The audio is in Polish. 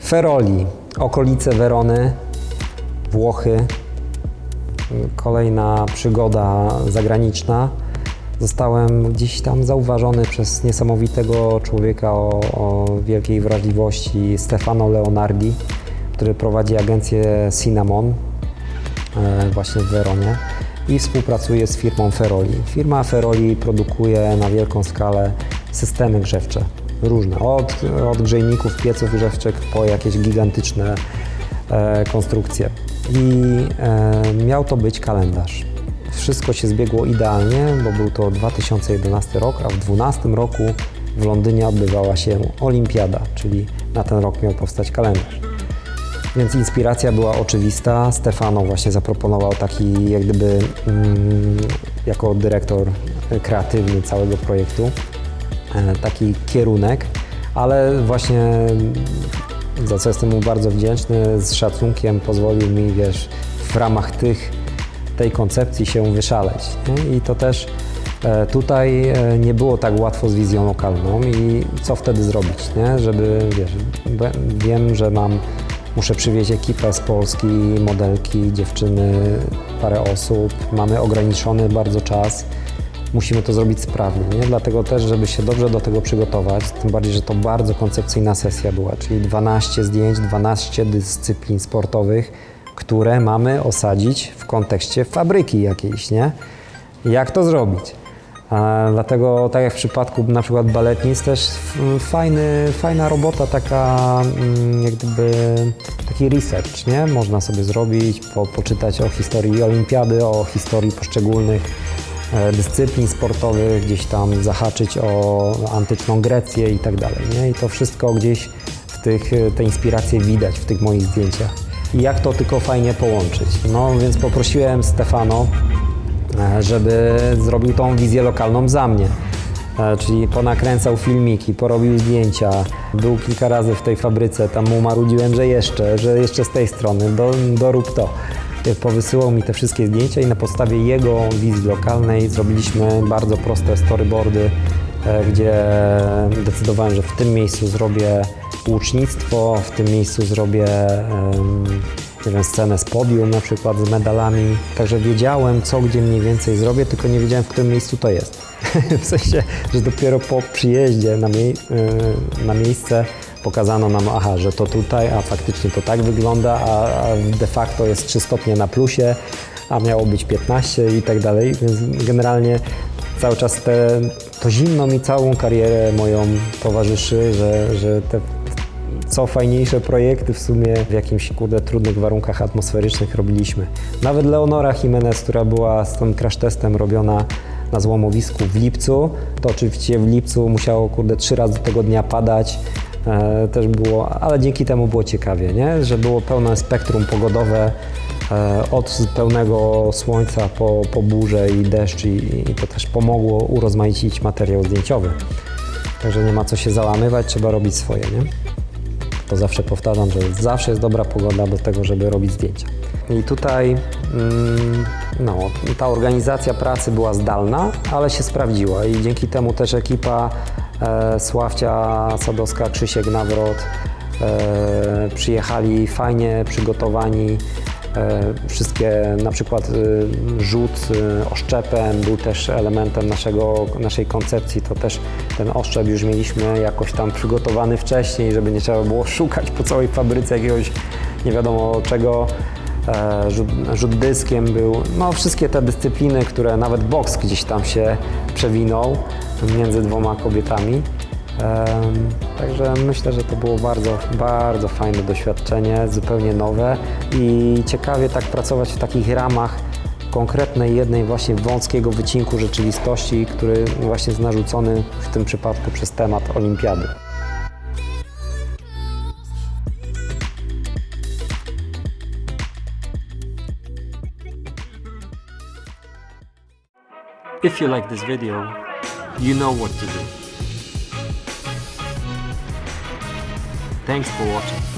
Feroli, okolice Werony, Włochy. Kolejna przygoda zagraniczna. Zostałem gdzieś tam zauważony przez niesamowitego człowieka o wielkiej wrażliwości, Stefano Leonardi, który prowadzi agencję Cinnamon właśnie w Weronie i współpracuje z firmą Feroli. Firma Feroli produkuje na wielką skalę systemy grzewcze, różne, od grzejników, pieców grzewczych po jakieś gigantyczne konstrukcje. I miał to być kalendarz. Wszystko się zbiegło idealnie, bo był to 2011 rok, a w 2012 roku w Londynie odbywała się Olimpiada, czyli na ten rok miał powstać kalendarz. Więc inspiracja była oczywista. Stefano właśnie zaproponował taki, jak gdyby, jako dyrektor kreatywny całego projektu, taki kierunek, ale właśnie, za co jestem mu bardzo wdzięczny, z szacunkiem pozwolił mi, w ramach tej koncepcji się wyszaleć. Nie? I to też tutaj nie było tak łatwo z wizją lokalną i co wtedy zrobić, nie? Żeby, wiem, że muszę przywieźć ekipę z Polski, modelki, dziewczyny, parę osób, mamy ograniczony bardzo czas, musimy to zrobić sprawnie, nie? Dlatego też, żeby się dobrze do tego przygotować, tym bardziej, że to bardzo koncepcyjna sesja była, czyli 12 zdjęć, 12 dyscyplin sportowych, które mamy osadzić w kontekście fabryki jakiejś, nie? Jak to zrobić? Dlatego, tak jak w przypadku na przykład baletnic, też fajna robota, taka jak gdyby taki research, nie? Można sobie zrobić, poczytać o historii olimpiady, o historii poszczególnych dyscyplin sportowych, gdzieś tam zahaczyć o antyczną Grecję i tak dalej, nie? I to wszystko gdzieś te inspiracje widać w tych moich zdjęciach. I jak to tylko fajnie połączyć? No więc poprosiłem Stefano, żeby zrobił tą wizję lokalną za mnie. Czyli ponakręcał filmiki, porobił zdjęcia, był kilka razy w tej fabryce, tam mu marudziłem, że jeszcze z tej strony, dorób to. Powysyłał mi te wszystkie zdjęcia i na podstawie jego wizji lokalnej zrobiliśmy bardzo proste storyboardy, gdzie decydowałem, że w tym miejscu zrobię łucznictwo, w tym miejscu zrobię scenę z podium na przykład z medalami. Także wiedziałem, co gdzie mniej więcej zrobię, tylko nie wiedziałem, w którym miejscu to jest. W sensie, że dopiero po przyjeździe na miejsce pokazano nam, że to tutaj, a faktycznie to tak wygląda, a de facto jest 3 stopnie na plusie, a miało być 15 i tak dalej. Więc generalnie cały czas to zimno mi całą karierę moją towarzyszy, że te co fajniejsze projekty w sumie w jakimś trudnych warunkach atmosferycznych robiliśmy. Nawet Leonora Jimenez, która była z tym crash testem robiona na złomowisku w lipcu, to oczywiście w lipcu musiało 3 razy tego dnia padać, też było, ale dzięki temu było ciekawie, nie? Że było pełne spektrum pogodowe, od pełnego słońca po burzę i deszcz i to też pomogło urozmaicić materiał zdjęciowy. Także nie ma co się załamywać, trzeba robić swoje, nie? To zawsze powtarzam, że zawsze jest dobra pogoda do tego, żeby robić zdjęcia. I tutaj ta organizacja pracy była zdalna, ale się sprawdziła i dzięki temu też ekipa Sławcia Sadowska, Krzysiek Nawrot przyjechali fajnie przygotowani. Wszystkie, na przykład rzut oszczepem był też elementem naszej koncepcji, to też ten oszczep już mieliśmy jakoś tam przygotowany wcześniej, żeby nie trzeba było szukać po całej fabryce jakiegoś nie wiadomo czego. Rzut dyskiem był, wszystkie te dyscypliny, które nawet boks gdzieś tam się przewinął między 2 kobietami. Także myślę, że to było bardzo, bardzo fajne doświadczenie, zupełnie nowe i ciekawie tak pracować w takich ramach konkretnej jednej właśnie wąskiego wycinku rzeczywistości, który właśnie jest narzucony w tym przypadku przez temat olimpiady. If you like this video, you know what to do. Thanks for watching.